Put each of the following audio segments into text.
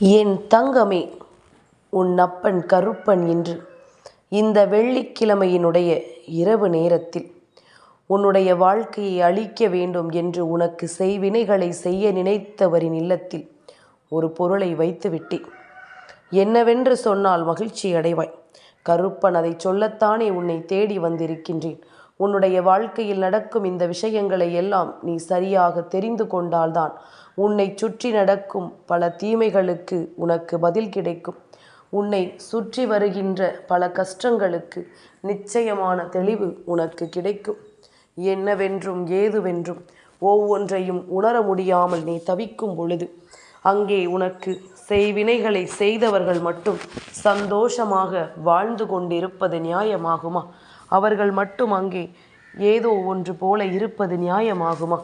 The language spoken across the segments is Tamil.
என் தங்கமே, உன் அப்பன் கருப்பன் இன்று இந்த வெள்ளிக்கிழமையினுடைய இரவு நேரத்தில் உன்னுடைய வாழ்க்கையை அழிக்க வேண்டும் என்று உனக்கு செய்வினைகளை செய்ய நினைத்தவரின் இல்லத்தில் ஒரு பொருளை வைத்துவிட்டேன். என்னவென்று சொன்னால் மகிழ்ச்சி அடைவாய். கருப்பன் அதை சொல்லத்தானே உன்னை தேடி வந்திருக்கின்றேன். உன்னுடைய வாழ்க்கையில் நடக்கும் இந்த விஷயங்களை எல்லாம் நீ சரியாக தெரிந்து கொண்டால்தான் உன்னை சுற்றி நடக்கும் பல தீமைகளுக்கு உனக்கு பதில் கிடைக்கும். உன்னை சுற்றி வருகின்ற பல கஷ்டங்களுக்கு நிச்சயமான தெளிவு உனக்கு கிடைக்கும். என்னவென்றும் ஏதுவென்றும் ஒவ்வொன்றையும் உணர முடியாமல் நீ தவிக்கும் பொழுது அங்கே உனக்கு செய்வினைகளை செய்தவர்கள் மட்டும் சந்தோஷமாக வாழ்ந்து கொண்டிருப்பது நியாயமாகுமா? அவர்கள் மட்டும் அங்கே ஏதோ ஒன்று போல இருப்பது நியாயமாகுமா?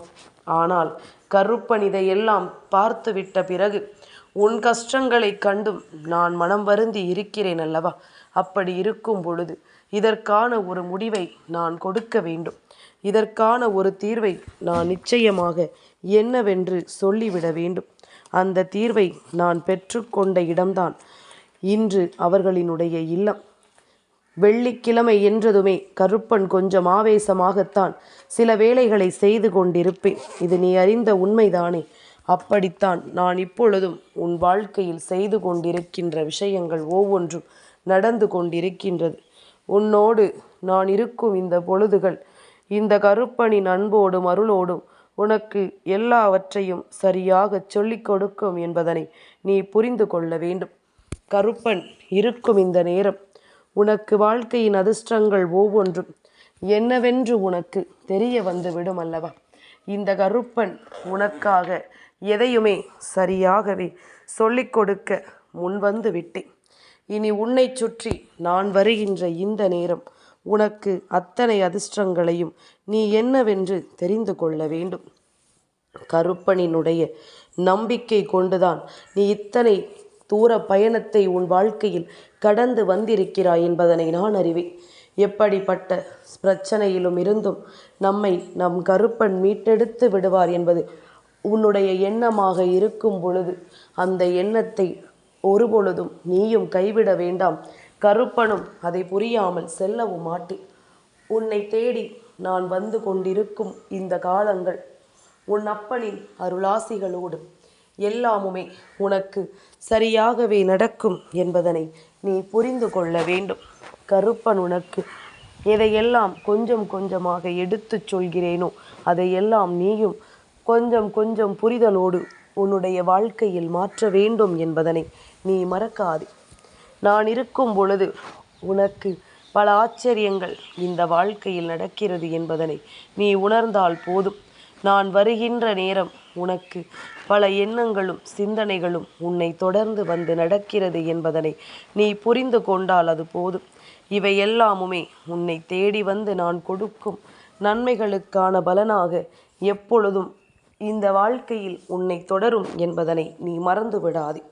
ஆனால் கருப்பன் இதையெல்லாம் பார்த்துவிட்ட பிறகு உன் கஷ்டங்களை கண்டும் நான் மனம் வருந்தி இருக்கிறேன் அல்லவா? அப்படி இருக்கும் பொழுது இதற்கான ஒரு முடிவை நான் கொடுக்க வேண்டும். இதற்கான ஒரு தீர்வை நான் நிச்சயமாக என்னவென்று சொல்லிவிட வேண்டும். அந்த தீர்வை நான் பெற்றுக்கொண்ட இடம்தான் இன்று அவர்களினுடைய இல்லம். வெள்ளிக்கிழமை என்றதுமே கருப்பன் கொஞ்சம் ஆவேசமாகத்தான் சில வேலைகளை செய்து கொண்டிருப்பேன். இது நீ அறிந்த உண்மைதானே? அப்படித்தான் நான் இப்பொழுதும் உன் வாழ்க்கையில் செய்து கொண்டிருக்கின்ற விஷயங்கள் ஒவ்வொன்றும் நடந்து கொண்டிருக்கின்றது. உன்னோடு நான் இருக்கும் இந்த பொழுதுகள் இந்த கருப்பனின் அன்போடும் அருளோடும் உனக்கு எல்லாவற்றையும் சரியாக சொல்லிக் கொடுக்கும் என்பதனை நீ புரிந்து கொள்ள வேண்டும். கருப்பன் இருக்கும் இந்த நேரம் உனக்கு வாழ்க்கையின் அதிர்ஷ்டங்கள் ஒவ்வொன்றும் என்னவென்று உனக்கு தெரிய வந்து விடும் அல்லவா? இந்த கருப்பன் உனக்காக எதையுமே சரியாகவே சொல்லிக் கொடுக்க முன்வந்து விட்டேன். இனி உன்னை சுற்றி நான் வருகின்ற இந்த நேரம் உனக்கு அத்தனை அதிர்ஷ்டங்களையும் நீ என்னவென்று தெரிந்து கொள்ள வேண்டும். கருப்பனினுடைய நம்பிக்கை கொண்டுதான் நீ இத்தனை தூர பயணத்தை உன் வாழ்க்கையில் கடந்து வந்திருக்கிறாய் என்பதனை நான் அறிவேன். எப்படிப்பட்ட பிரச்சனையிலும் இருந்தும் நம்மை நம் கருப்பன் மீட்டெடுத்து விடுவார் என்பது உன்னுடைய எண்ணமாக இருக்கும் பொழுது அந்த எண்ணத்தை ஒருபொழுதும் நீயும் கைவிட வேண்டாம். கருப்பனும் அதை புரியாமல் செல்லவும் மாட்டேன். உன்னை தேடி நான் வந்து கொண்டிருக்கும் இந்த காலங்கள் உன் அப்பனின் அருளாசிகளோடு எல்லாமுமே உனக்கு சரியாகவே நடக்கும் என்பதனை நீ புரிந்து கொள்ள வேண்டும். கருப்பன் உனக்கு எதையெல்லாம் கொஞ்சம் கொஞ்சமாக எடுத்து சொல்கிறேனோ அதையெல்லாம் நீயும் கொஞ்சம் கொஞ்சம் புரிதலோடு உன்னுடைய வாழ்க்கையில் மாற்ற வேண்டும் என்பதனை நீ மறக்காதே. நான் இருக்கும் பொழுது உனக்கு பல ஆச்சரியங்கள் இந்த வாழ்க்கையில் நடக்கிறது என்பதனை நீ உணர்ந்தால் போதும். நான் வருகின்ற நேரம் உனக்கு பல எண்ணங்களும் சிந்தனைகளும் உன்னை தொடர்ந்து வந்து நடக்கிறது என்பதனை நீ புரிந்து கொண்டால் அது போதும். இவை எல்லாமுமே உன்னை தேடி வந்து நான் கொடுக்கும் நன்மைகளுக்கான பலனாக எப்பொழுதும் இந்த வாழ்க்கையில் உன்னை தொடரும் என்பதனை நீ மறந்து விடாதே.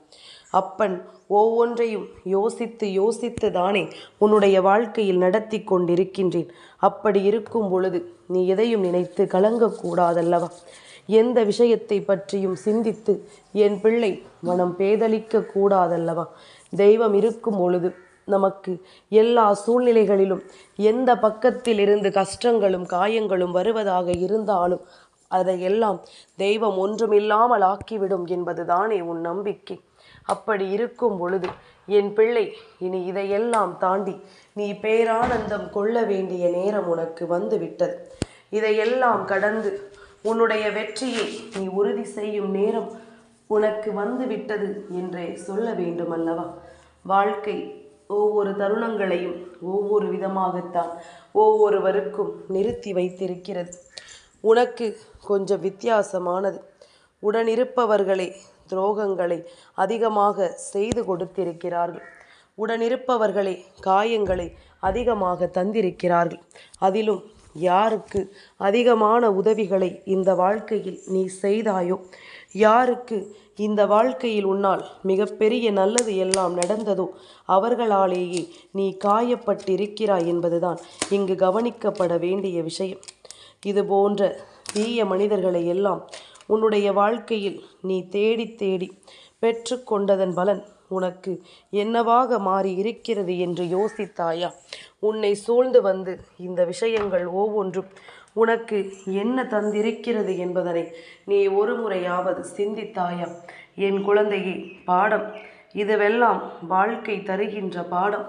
அப்பன் ஒவ்வொன்றையும் யோசித்து யோசித்து தானே உன்னுடைய வாழ்க்கையில் நடத்தி கொண்டிருக்கின்றேன். அப்படி இருக்கும் பொழுது நீ எதையும் நினைத்து கலங்கக்கூடாதல்லவா? எந்த விஷயத்தை பற்றியும் சிந்தித்து என் பிள்ளை மனம் பேதலிக்க கூடாதல்லவா? தெய்வம் இருக்கும் பொழுது நமக்கு எல்லா சூழ்நிலைகளிலும் எந்த பக்கத்தில் இருந்து கஷ்டங்களும் காயங்களும் வருவதாக இருந்தாலும் அதையெல்லாம் தெய்வம் ஒன்றுமில்லாமல் ஆக்கிவிடும் என்பதுதானே உன் நம்பிக்கை. அப்படி இருக்கும் பொழுது என் பிள்ளை, இனி இதையெல்லாம் தாண்டி நீ பேரானந்தம் கொள்ள வேண்டிய நேரம் உனக்கு வந்து விட்டது. இதையெல்லாம் கடந்து உன்னுடைய வெற்றியை நீ உறுதி செய்யும் நேரம் உனக்கு வந்து விட்டது என்றே சொல்ல வேண்டும் அல்லவா? வாழ்க்கை ஒவ்வொரு தருணங்களையும் ஒவ்வொரு விதமாகத்தான் ஒவ்வொருவருக்கும் நிறுத்தி வைத்திருக்கிறது. உனக்கு கொஞ்சம் வித்தியாசமானது. உடனிருப்பவர்களே துரோகங்களை அதிகமாக செய்து கொடுத்திருக்கிறார்கள். உடனிருப்பவர்களே காயங்களை அதிகமாக தந்திருக்கிறார்கள். அதிலும் யாருக்கு அதிகமான உதவிகளை இந்த வாழ்க்கையில் நீ செய்தாயோ, யாருக்கு இந்த வாழ்க்கையில் உன்னால் மிகப்பெரிய நல்லது எல்லாம் நடந்ததோ அவர்களாலேயே நீ காயப்பட்டிருக்கிறாய் என்பதுதான் இங்கு கவனிக்கப்பட வேண்டிய விஷயம். இது போன்ற தீய மனிதர்களை எல்லாம் உன்னுடைய வாழ்க்கையில் நீ தேடி தேடி பெற்று கொண்டதன் பலன் உனக்கு என்னவாக மாறி இருக்கிறது என்று யோசித்தாயா? உன்னை சூழ்ந்து வந்து இந்த விஷயங்கள் ஒவ்வொன்றும் உனக்கு என்ன தந்திருக்கிறது என்பதனை நீ ஒரு முறையாவது சிந்தித்தாயா? என் குழந்தையே, பாடம் இதுவெல்லாம் வாழ்க்கை தருகின்ற பாடம்.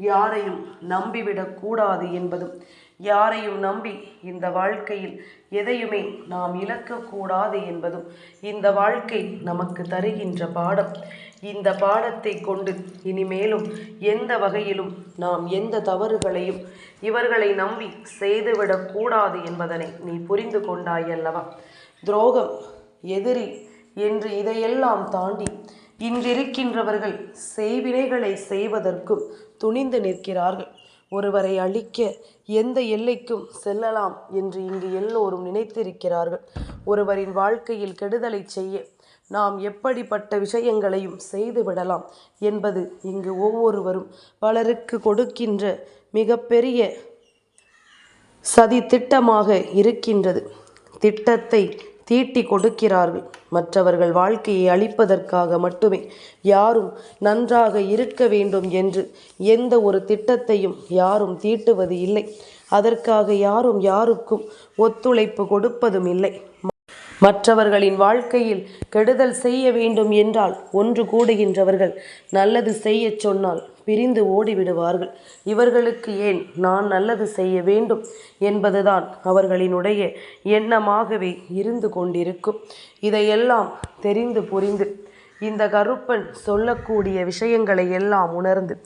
யாரையும் நம்பிவிடக் கூடாது என்பதும், யாரையும் நம்பி இந்த வாழ்க்கையில் எதையுமே நாம் இழக்கக்கூடாது என்பதும் இந்த வாழ்க்கை நமக்கு தருகின்ற பாடம். இந்த பாடத்தை கொண்டு இனிமேலும் எந்த வகையிலும் நாம் எந்த தவறுகளையும் இவர்களை நம்பி செய்துவிடக்கூடாது என்பதனை நீ புரிந்து கொண்டாயல்லவா? துரோகம், எதிரி என்று இதையெல்லாம் தாண்டி இன்றிருக்கின்றவர்கள் செய்வினைகளை செய்வதற்கும் துணிந்து நிற்கிறார்கள். ஒருவரை அழிக்க எந்த எல்லைக்கும் செல்லலாம் என்று இங்கு எல்லோரும் நினைத்திருக்கிறார்கள். ஒருவரின் வாழ்க்கையில் கெடுதலை செய்ய நாம் எப்படிப்பட்ட விஷயங்களையும் செய்து விடலாம் என்பது இங்கு ஒவ்வொருவரும் பலருக்கு கொடுக்கின்ற மிகப்பெரிய சதி திட்டமாக இருக்கின்றது. திட்டத்தை தீட்டி கொடுக்கிறார்கள். மற்றவர்கள் வாழ்க்கையை அழிப்பதற்காக மட்டுமே. யாரும் நன்றாக இருக்க வேண்டும் என்று எந்த ஒரு திட்டத்தையும் யாரும் தீட்டுவது இல்லை. அதற்காக யாரும் யாருக்கும் ஒத்துழைப்பு கொடுப்பதும் இல்லை. மற்றவர்களின் வாழ்க்கையில் கெடுதல் செய்ய வேண்டும் என்றால் ஒன்று கூடுகின்றவர்கள் நல்லது செய்ய சொன்னால் பிரிந்து ஓடிவிடுவார்கள். இவர்களுக்கு ஏன் நான் நல்லது செய்ய வேண்டும் என்பதுதான் அவர்களினுடைய எண்ணமாகவே இருந்து கொண்டிருக்கும். இதையெல்லாம் தெரிந்து புரிந்து இந்த கருப்பன் சொல்லக்கூடிய விஷயங்களை எல்லாம் உணர்ந்து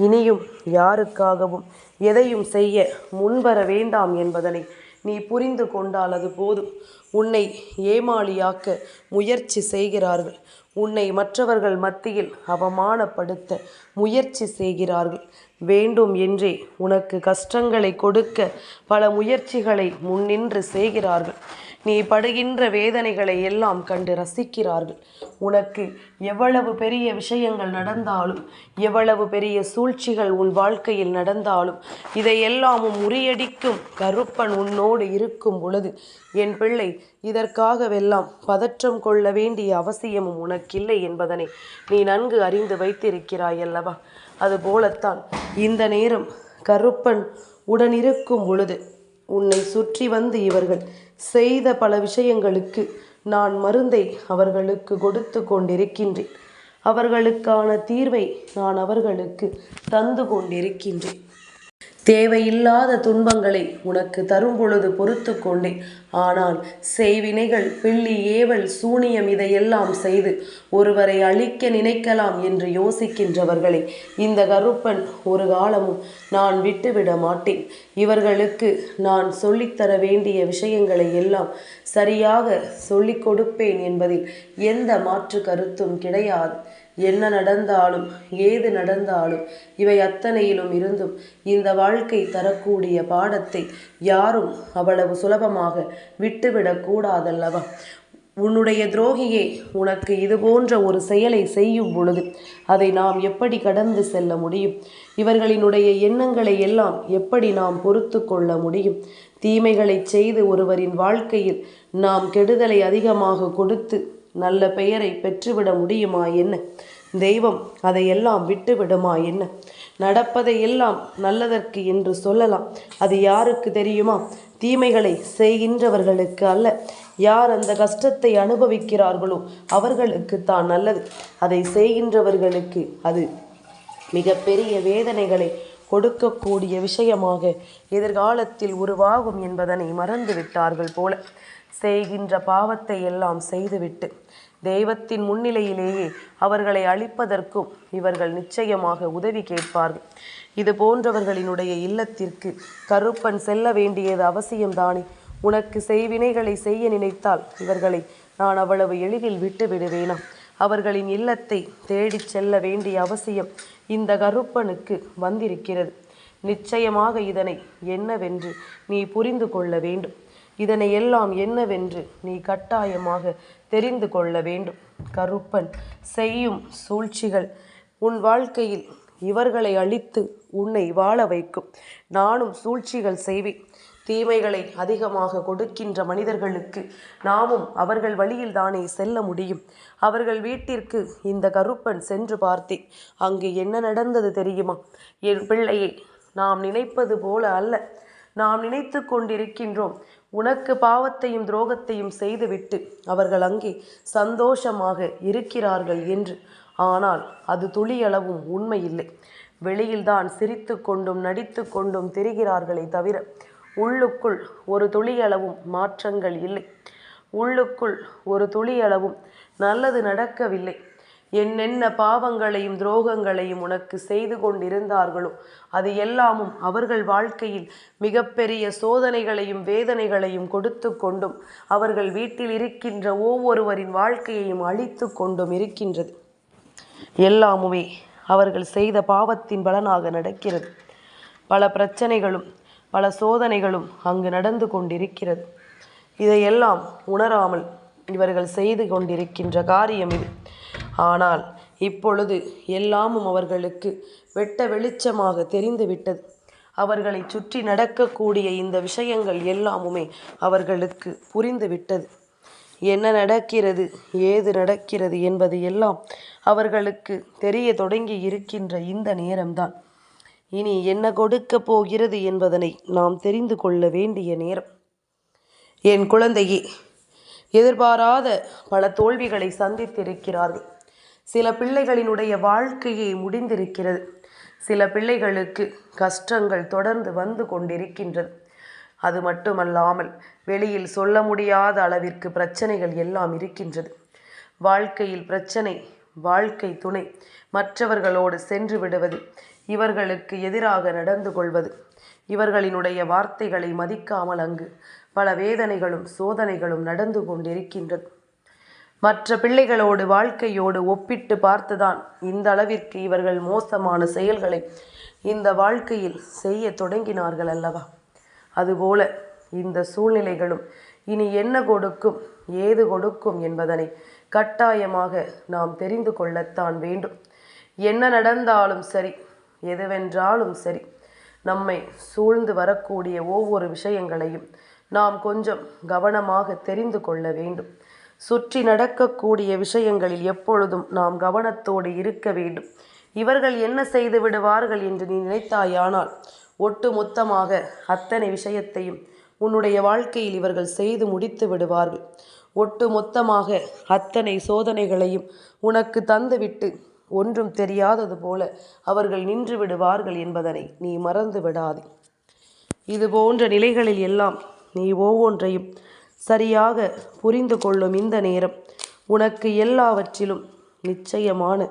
இனியும் யாருக்காகவும் எதையும் செய்ய முன்வர வேண்டாம் என்பதனை நீ புரிந்து கொண்டால் அது போதும். உன்னை ஏமாளியாக்க முயற்சி செய்கிறார்கள். உன்னை மற்றவர்கள் மத்தியில் அவமானப்படுத்த முயற்சி செய்கிறார்கள். வேண்டும் என்றே உனக்கு கஷ்டங்களை கொடுக்க பல முயற்சிகளை முன்னின்று செய்கிறார்கள். நீ படுகின்ற வேதனைகளை எல்லாம் கண்டு ரசிக்கிறார்கள். உனக்கு எவ்வளவு பெரிய விஷயங்கள் நடந்தாலும், எவ்வளவு பெரிய சூழ்ச்சிகள் உன் வாழ்க்கையில் நடந்தாலும், இதையெல்லாமும் முறியடிக்கும் கருப்பன் உன்னோடு இருக்கும் பொழுது என் பிள்ளை, இதற்காகவெல்லாம் பதற்றம் கொள்ள வேண்டிய அவசியமும் உனக்கில்லை என்பதனை நீ நன்கு அறிந்து வைத்திருக்கிறாய் அல்லவா? அதுபோலத்தான் இந்த நேரம் கருப்பன் உடனிருக்கும் பொழுது உன்னை சுற்றி வந்து இவர்கள் செய்த பல விஷயங்களுக்கு நான் மருந்தை அவர்களுக்கு கொடுத்து கொண்டிருக்கின்றேன். அவர்களுக்கான தீர்வை நான் அவர்களுக்கு தந்து கொண்டிருக்கின்றேன். தேவையில்லாத துன்பங்களை உனக்கு தரும் பொழுது பொறுத்து கொண்டேன். ஆனால் செய்வினைகள், பில்லி, ஏவல், சூனியம் இதையெல்லாம் செய்து ஒருவரை அழிக்க நினைக்கலாம் என்று யோசிக்கின்றவர்களை இந்த கருப்பன் ஒரு காலமும் நான் விட்டுவிட மாட்டேன். இவர்களுக்கு நான் சொல்லித்தர வேண்டிய விஷயங்களை எல்லாம் சரியாக சொல்லிக் கொடுப்பேன் என்பதில் எந்த மாற்று கருத்தும் கிடையாது. என்ன நடந்தாலும் ஏது நடந்தாலும் இவை அத்தனையிலும் இருந்தும் இந்த வாழ்க்கை தரக்கூடிய பாடத்தை யாரும் அவ்வளவு சுலபமாக விட்டுவிடக்கூடாதல்லவா? உன்னுடைய துரோகியே உனக்கு இது போன்ற ஒரு செயலை செய்யும் பொழுது அதை நாம் எப்படி கடந்து செல்ல முடியும்? இவர்களினுடைய எண்ணங்களை எல்லாம் எப்படி நாம் பொறுத்து கொள்ள முடியும்? தீமைகளை செய்து ஒருவரின் வாழ்க்கையில் நாம் கெடுதலை அதிகமாக கொடுத்து நல்ல பெயரை பெற்றுவிட முடியுமா என்ன? தெய்வம் அதையெல்லாம் விட்டுவிடுமா என்ன? நடப்பதையெல்லாம் நல்லதற்கு என்று சொல்லலாம். அது யாருக்கு தெரியுமா? தீமைகளை செய்கின்றவர்களுக்கு அல்ல. யார் அந்த கஷ்டத்தை அனுபவிக்கிறார்களோ அவர்களுக்கு தான் நல்லது. அதை செய்கின்றவர்களுக்கு அது மிகப்பெரிய வேதனைகளை கொடுக்கக்கூடிய விஷயமாக எதிர்காலத்தில் உருவாகும் என்பதனை மறந்து விட்டார்கள் போல. செய்கின்ற பாவத்தை எல்லாம் செய்துவிட்டு தெய்வத்தின் முன்னிலையிலேயே அவர்களை அழிப்பதற்கும் இவர்கள் நிச்சயமாக உதவி கேட்பார்கள். இது போன்றவர்களினுடைய இல்லத்திற்கு கருப்பன் செல்ல வேண்டியது அவசியம்தானே? உனக்கு செய்வினைகளை செய்ய நினைத்தால் இவர்களை நான் அவ்வளவு எளிதில் விட்டு விடுவேனா? அவர்களின் இல்லத்தை தேடிச் செல்ல வேண்டிய அவசியம் இந்த கருப்பனுக்கு வந்திருக்கிறது. நிச்சயமாக இதனை என்னவென்று நீ புரிந்து கொள்ள வேண்டும். இதனை எல்லாம் என்னவென்று நீ கட்டாயமாக தெரிந்து கொள்ள வேண்டும். கருப்பன் செய்யும் சூழ்ச்சிகள் உன் வாழ்க்கையில் இவர்களை அழித்து உன்னை வாழ வைக்கும். நானும் சூழ்ச்சிகள் செய்வேன். தீமைகளை அதிகமாக கொடுக்கின்ற மனிதர்களுக்கு நாமும் அவர்கள் வழியில் தானே செல்ல முடியும். அவர்கள் வீட்டிற்கு இந்த கருப்பன் சென்று பார்த்தேன். அங்கு என்ன நடந்தது தெரியுமா? என் பிள்ளையை, நாம் நினைப்பது போல அல்ல. நாம் நினைத்து கொண்டிருக்கின்றோம் உனக்கு பாவத்தையும் துரோகத்தையும் செய்துவிட்டு அவர்கள் அங்கே சந்தோஷமாக இருக்கிறார்கள் என்று. ஆனால் அது துளியளவும் உண்மையில்லை. வெளியில்தான் சிரித்து கொண்டும் நடித்து கொண்டும் திரிகிறார்களே தவிர உள்ளுக்குள் ஒரு துளியளவும் மாற்றங்கள் இல்லை. உள்ளுக்குள் ஒரு துளியளவும் நல்லது நடக்கவில்லை. என்னென்ன பாவங்களையும் துரோகங்களையும் உனக்கு செய்து கொண்டிருந்தார்களோ அது எல்லாமும் அவர்கள் வாழ்க்கையில் மிகப்பெரிய சோதனைகளையும் வேதனைகளையும் கொடுத்து கொண்டும் அவர்கள் வீட்டில் இருக்கின்ற ஒவ்வொருவரின் வாழ்க்கையையும் அழித்து கொண்டும் இருக்கின்றது. எல்லாமுமே அவர்கள் செய்த பாவத்தின் பலனாக நடக்கிறது. பல பிரச்சனைகளும் பல சோதனைகளும் அங்கு நடந்து கொண்டிருக்கிறது. இதையெல்லாம் உணராமல் இவர்கள் செய்து கொண்டிருக்கின்ற காரியம் இது. ஆனால் இப்பொழுது எல்லாமும் அவர்களுக்கு வெட்ட வெளிச்சமாக தெரிந்துவிட்டது. அவர்களை சுற்றி நடக்கக்கூடிய இந்த விஷயங்கள் எல்லாமுமே அவர்களுக்கு புரிந்துவிட்டது. என்ன நடக்கிறது, ஏது நடக்கிறது என்பது எல்லாம் அவர்களுக்கு தெரிய தொடங்கி இருக்கின்ற இந்த நேரம்தான் இனி என்ன கொடுக்க போகிறது என்பதனை நாம் தெரிந்து கொள்ள வேண்டிய நேரம். என் குழந்தையே, எதிர்பாராத பல தோல்விகளை சந்தித்திருக்கிறார்கள். சில பிள்ளைகளினுடைய வாழ்க்கையே முடிந்திருக்கிறது. சில பிள்ளைகளுக்கு கஷ்டங்கள் தொடர்ந்து வந்து கொண்டிருக்கின்றது. அது மட்டுமல்லாமல் வெளியில் சொல்ல முடியாத அளவிற்கு பிரச்சனைகள் எல்லாம் இருக்கின்றது. வாழ்க்கையில் பிரச்சனை, வாழ்க்கை துணை மற்றவர்களோடு சென்று விடுவது, இவர்களுக்கு எதிராக நடந்து கொள்வது, இவர்களினுடைய வார்த்தைகளை மதிக்காமல் அங்கு பல வேதனைகளும் சோதனைகளும் நடந்து கொண்டிருக்கின்றது. மற்ற பிள்ளைகளோடு வாழ்க்கையோடு ஒப்பிட்டு பார்த்துதான் இந்த அளவிற்கு இவர்கள் மோசமான செயல்களை இந்த வாழ்க்கையில் செய்ய தொடங்கினார்கள் அல்லவா? அதுபோல இந்த சூழ்நிலைகளும் இனி என்ன கொடுக்கும், ஏது கொடுக்கும் என்பதனை கட்டாயமாக நாம் தெரிந்து கொள்ளத்தான் வேண்டும். என்ன நடந்தாலும் சரி, எதுவென்றாலும் சரி, நம்மை சூழ்ந்து வரக்கூடிய ஒவ்வொரு விஷயங்களையும் நாம் கொஞ்சம் கவனமாக தெரிந்து கொள்ள வேண்டும். சுற்றி நடக்கக்கூடிய விஷயங்களில் எப்பொழுதும் நாம் கவனத்தோடு இருக்க வேண்டும். இவர்கள் என்ன செய்து விடுவார்கள் என்று நீ நினைத்தாயானால் ஒட்டு மொத்தமாக அத்தனை விஷயத்தையும் உன்னுடைய வாழ்க்கையில் இவர்கள் செய்து முடித்து விடுவார்கள். ஒட்டு மொத்தமாக அத்தனை சோதனைகளையும் உனக்கு தந்துவிட்டு ஒன்றும் தெரியாதது போல அவர்கள் நின்று விடுவார்கள் என்பதனை நீ மறந்து விடாதே. இது போன்ற நிலைகளில் எல்லாம் நீ ஒவ்வொன்றையும் சரியாக புரிந்து கொள்ளும் இந்த நேரம் உனக்கு எல்லாவற்றிலும் நிச்சயமான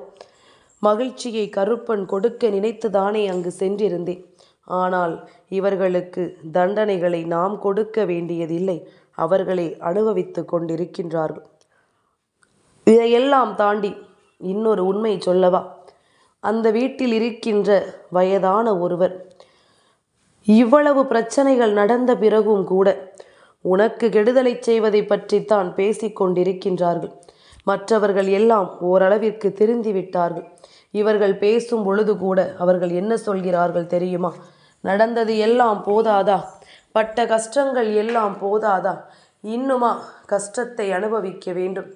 மகிழ்ச்சியை கருப்பன் கொடுக்க நினைத்துதானே அங்கு சென்றிருந்தேன். ஆனால் இவர்களுக்கு தண்டனைகளை நாம் கொடுக்க வேண்டியதில்லை, அவர்களே அனுபவித்து கொண்டிருக்கின்றார்கள். இதையெல்லாம் தாண்டி இன்னொரு உண்மை சொல்லவா? அந்த வீட்டில் இருக்கின்ற வயதான ஒருவர் இவ்வளவு பிரச்சனைகள் நடந்த பிறகும் கூட உனக்கு கெடுதலை செய்வதை பற்றித்தான் பேசிக்கொண்டிருக்கின்றார்கள். மற்றவர்கள் எல்லாம் ஓரளவிற்கு திருந்திவிட்டார்கள். இவர்கள் பேசும் பொழுது கூட அவர்கள் என்ன சொல்கிறார்கள் தெரியுமா? நடந்தது எல்லாம் போதாதா? பட்ட கஷ்டங்கள் எல்லாம் போதாதா? இன்னுமா கஷ்டத்தை அனுபவிக்க வேண்டும்?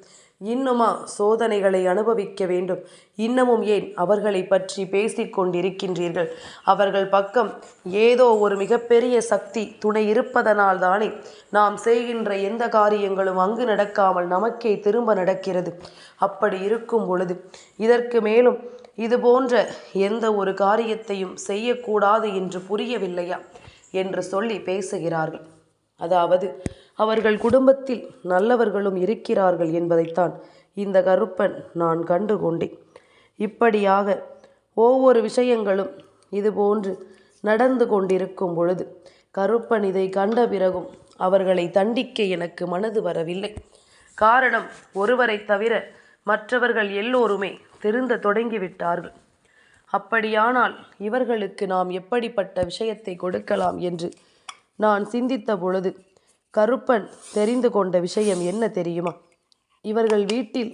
இன்னுமா சோதனைகளை அனுபவிக்க வேண்டும்? இன்னமும் ஏன் அவர்களை பற்றி பேசிக்கொண்டிருக்கின்றீர்கள்? அவர்கள் பக்கம் ஏதோ ஒரு மிகப்பெரிய சக்தி துணை இருப்பதனால் தானே நாம் செய்கின்ற எந்த காரியங்களும் அங்கு நடக்காமல் நமக்கே திரும்ப நடக்கிறது. அப்படி இருக்கும் பொழுது இதற்கு மேலும் இது போன்ற எந்த ஒரு காரியத்தையும் செய்யக்கூடாது என்று புரியவில்லையா என்று சொல்லி பேசுகிறார்கள். அதாவது அவர்கள் குடும்பத்தில் நல்லவர்களும் இருக்கிறார்கள் என்பதைத்தான் இந்த கருப்பன் நான் கண்டு கொண்டேன். இப்படியாக ஒவ்வொரு விஷயங்களும் இதுபோன்று நடந்து கொண்டிருக்கும் பொழுது கருப்பன் இதை கண்ட பிறகும் அவர்களை தண்டிக்க எனக்கு மனது வரவில்லை. காரணம், ஒருவரை தவிர மற்றவர்கள் எல்லோருமே திருந்த தொடங்கிவிட்டார்கள். அப்படியானால் இவர்களுக்கு நாம் எப்படிப்பட்ட விஷயத்தை கொடுக்கலாம் என்று நான் சிந்தித்த பொழுது கருப்பன் தெரிந்து கொண்ட விஷயம் என்ன தெரியுமா? இவர்கள் வீட்டில்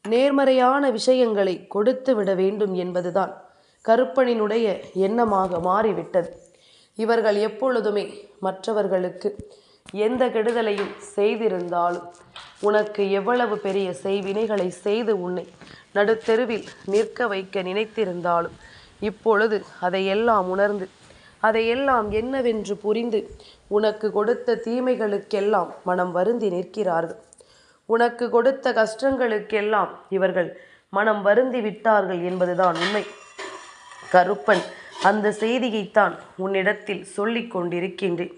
நேர்மறையான விஷயங்களை கொடுத்து விட வேண்டும் என்பதுதான் கருப்பனினுடைய எண்ணமாக மாறிவிட்டது. இவர்கள் எப்பொழுதுமே மற்றவர்களுக்கு எந்த கெடுதலையும் செய்திருந்தாலும், உனக்கு எவ்வளவு பெரிய செய்வினைகளை செய்து உன்னை நடுத்தெருவில் நிற்க வைக்க நினைத்திருந்தாலும், இப்பொழுது அதையெல்லாம் உணர்ந்து அதையெல்லாம் என்னவென்று புரிந்து உனக்கு கொடுத்த தீமைகளுக்கெல்லாம் மனம் வருந்தி நிற்கிறார்கள். உனக்கு கொடுத்த கஷ்டங்களுக்கெல்லாம் இவர்கள் மனம் வருந்தி விட்டார்கள் என்பதுதான் உண்மை. கருப்பன் அந்த செய்தியைத்தான் உன்னிடத்தில் சொல்லிக் கொண்டிருக்கின்றேன்.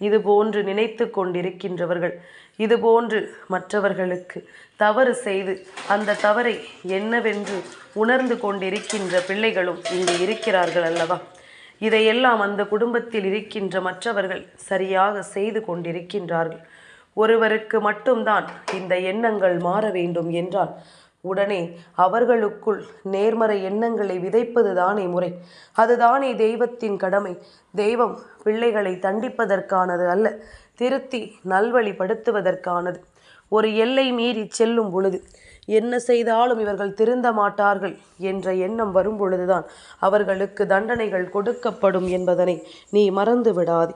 இதுபோன்று நினைத்து கொண்டிருக்கின்றவர்கள், இதுபோன்று மற்றவர்களுக்கு தவறு செய்து அந்த தவறை என்னவென்று உணர்ந்து கொண்டிருக்கின்ற பிள்ளைகளும் இங்கே இருக்கிறார்கள் அல்லவா? இதையெல்லாம் அந்த குடும்பத்தில் இருக்கின்ற மற்றவர்கள் சரியாக செய்து கொண்டிருக்கின்றார்கள். ஒருவருக்கு மட்டும்தான் இந்த எண்ணங்கள் மாற வேண்டும் என்றால் உடனே அவர்களுக்குள் நேர்மறை எண்ணங்களை விதைப்பது தானே முறை. அதுதானே தெய்வத்தின் கடமை. தெய்வம் பிள்ளைகளை தண்டிப்பதற்கானது அல்ல, திருத்தி நல்வழிப்படுத்துவதற்கானது. ஒரு எல்லை மீறி செல்லும் பொழுது என்ன செய்தாலும் இவர்கள் திருந்த மாட்டார்கள் என்ற எண்ணம் வரும் பொழுதுதான் அவர்களுக்கு தண்டனைகள் கொடுக்கப்படும் என்பதனை நீ மறந்து விடாதே.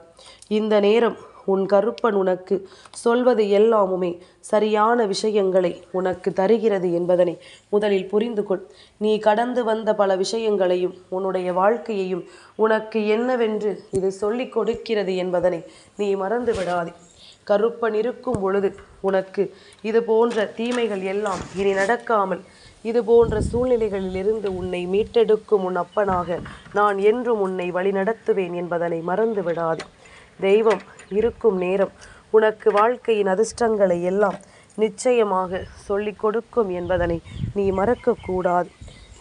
இந்த நேரம் உன் கருப்பன் உனக்கு சொல்வது எல்லாமுமே சரியான விஷயங்களை உனக்கு தருகிறது என்பதனை முதலில் புரிந்து கொள். நீ கடந்து வந்த பல விஷயங்களையும் உன்னுடைய வாழ்க்கையையும் உனக்கு என்னவென்று இது சொல்லிக் கொடுக்கிறது என்பதனை நீ மறந்து விடாதே. கருப்பன் இருக்கும் பொழுது உனக்கு இது போன்ற தீமைகள் எல்லாம் இனி நடக்காமல், இது போன்ற சூழ்நிலைகளிலிருந்து உன்னை மீட்டெடுக்கும் உன் அப்பனாக நான் என்றும் உன்னை வழிநடத்துவேன் என்பதனை மறந்து விடாதே. தெய்வம் இருக்கும் நேரம் உனக்கு வாழ்க்கையின் அதிர்ஷ்டங்களை எல்லாம் நிச்சயமாக சொல்லிக் கொடுக்கும் என்பதனை நீ மறக்கக்கூடாது.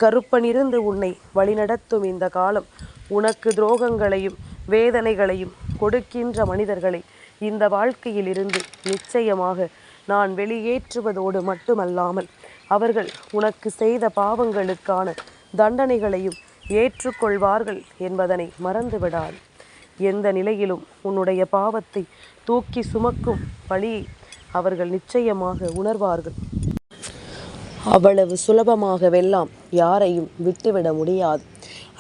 கருப்பன் இருந்து உன்னை வழிநடத்தும் இந்த காலம் உனக்கு துரோகங்களையும் வேதனைகளையும் கொடுக்கின்ற மனிதர்களை இந்த வாழ்க்கையில் இருந்து நிச்சயமாக நான் வெளியேற்றுவதோடு மட்டுமல்லாமல் அவர்கள் உனக்கு செய்த பாவங்களுக்கான தண்டனைகளையும் ஏற்றுக்கொள்வார்கள் என்பதனை மறந்துவிடாது. எந்த நிலையிலும் உன்னுடைய பாவத்தை தூக்கி சுமக்கும் பழியை அவர்கள் நிச்சயமாக உணர்வார்கள். அவ்வளவு சுலபமாகவெல்லாம் யாரையும் விட்டுவிட முடியாது.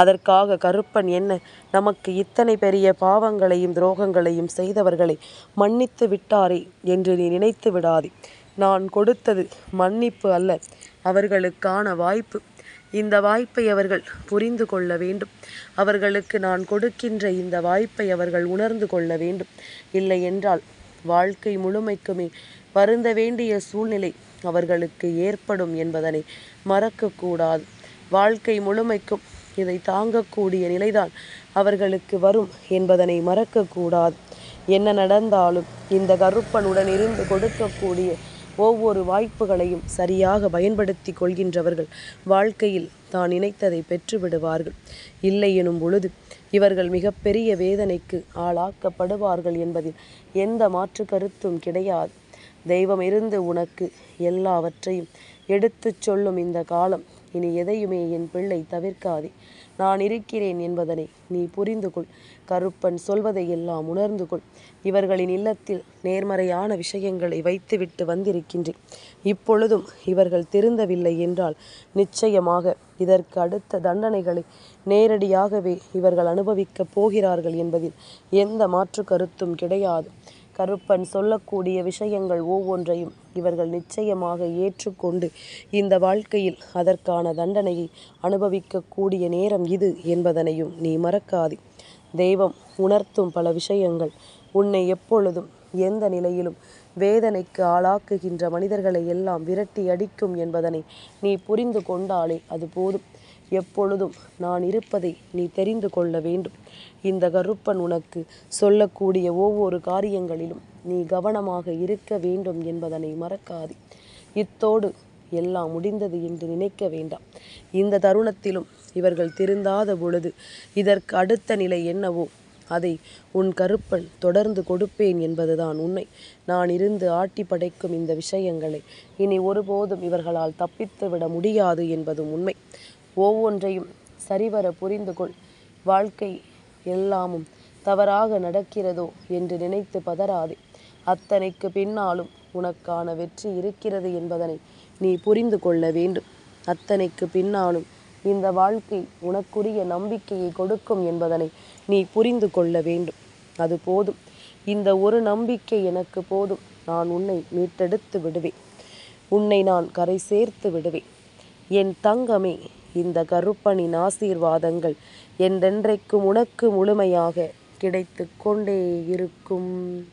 அதற்காக கருப்பன் என்ன நமக்கு இத்தனை பெரிய பாவங்களையும் துரோகங்களையும் செய்தவர்களை மன்னித்து விட்டாரே என்று நீ நினைத்து விடாதே. நான் கொடுத்தது மன்னிப்பு அல்ல, அவர்களுக்கான வாய்ப்பு. இந்த வாய்ப்பை அவர்கள் புரிந்து கொள்ள வேண்டும். அவர்களுக்கு நான் கொடுக்கின்ற இந்த வாய்ப்பை அவர்கள் உணர்ந்து கொள்ள வேண்டும். இல்லை என்றால் வாழ்க்கை முழுமைக்குமே வருந்த வேண்டிய சூழ்நிலை அவர்களுக்கு ஏற்படும் என்பதனை மறக்கக்கூடாது. வாழ்க்கை முழுமைக்கும் இதை தாங்கக்கூடிய நிலைதான் அவர்களுக்கு வரும் என்பதனை மறக்கக்கூடாது. என்ன நடந்தாலும் இந்த கருப்பனுடன் இருந்து கொடுக்கக்கூடிய ஒவ்வொரு வாய்ப்புகளையும் சரியாக பயன்படுத்தி கொள்கின்றவர்கள் வாழ்க்கையில் தான் நினைத்ததை பெற்று விடுவார்கள். இல்லை எனும் பொழுது இவர்கள் மிகப்பெரிய வேதனைக்கு ஆளாக்கப்படுவார்கள் என்பதில் எந்த மாற்று கருத்தும் கிடையாது. தெய்வம் இருந்து உனக்கு எல்லாவற்றையும் எடுத்துச் சொல்லும் இந்த காலம் இனி எதையுமே என் பிள்ளை தவிர்க்காதே. நான் இருக்கிறேன் என்பதனை நீ புரிந்து கொள். கருப்பன் சொல்வதை எல்லாம் உணர்ந்து கொள். இவர்களின் இல்லத்தில் நேர்மறையான விஷயங்களை வைத்துவிட்டு வந்திருக்கின்றேன். இப்பொழுதும் இவர்கள் திருந்தவில்லை என்றால் நிச்சயமாக இதற்கு அடுத்த தண்டனைகளை நேரடியாகவே இவர்கள் அனுபவிக்கப் போகிறார்கள் என்பதில் எந்த மாற்று கருத்தும் கிடையாது. கருப்பன் சொல்லக்கூடிய விஷயங்கள் ஒவ்வொன்றையும் இவர்கள் நிச்சயமாக ஏற்றுக்கொண்டு இந்த வாழ்க்கையில் அதற்கான தண்டனையை அனுபவிக்கக்கூடிய நேரம் இது என்பதனையும் நீ மறக்காதே. தெய்வம் உணர்த்தும் பல விஷயங்கள் உன்னை எப்பொழுதும் எந்த நிலையிலும் வேதனைக்கு ஆளாக்குகின்ற மனிதர்களை எல்லாம் விரட்டி அடிக்கும் என்பதனை நீ புரிந்து கொண்டாலே அது போதும். எப்பொழுதும் நான் இருப்பதை நீ தெரிந்து கொள்ள வேண்டும். இந்த கருப்பன் உனக்கு சொல்லக்கூடிய ஒவ்வொரு காரியங்களிலும் நீ கவனமாக இருக்க வேண்டும் என்பதனை மறக்காதே. இத்தோடு எல்லாம் முடிந்தது என்று நினைக்க வேண்டாம். இந்த தருணத்திலும் இவர்கள் திருந்தாத பொழுது இதற்கு அடுத்த நிலை என்னவோ அதை உன் கருப்பன் தொடர்ந்து கொடுப்பேன் என்பதுதான் உண்மை. நான் இருந்து ஆட்டி படைக்கும் இந்த விஷயங்களை இனி ஒருபோதும் இவர்களால் தப்பித்து விட முடியாது என்பதும் உண்மை. ஒவ்வொன்றையும் சரிவர புரிந்து கொள். வாழ்க்கை எல்லாமும் தவறாக நடக்கிறதோ என்று நினைத்து பதறாதே. அத்தனைக்கு பின்னாலும் உனக்கான வெற்றி இருக்கிறது என்பதனை நீ புரிந்து கொள்ள வேண்டும். அத்தனைக்கு பின்னாலும் இந்த வாழ்க்கை உனக்குரிய நம்பிக்கையை கொடுக்கும் என்பதனை நீ புரிந்து கொள்ள வேண்டும். அது போதும். இந்த ஒரு நம்பிக்கை எனக்கு போதும். நான் உன்னை மீட்டெடுத்து விடுவேன். உன்னை நான் கரை சேர்த்து விடுவேன். என் தங்கமே, இந்த கருப்பனின் ஆசீர்வாதங்கள் என்றென்றைக்கும் உனக்கு முழுமையாக கிடைத்து கொண்டே இருக்கும்.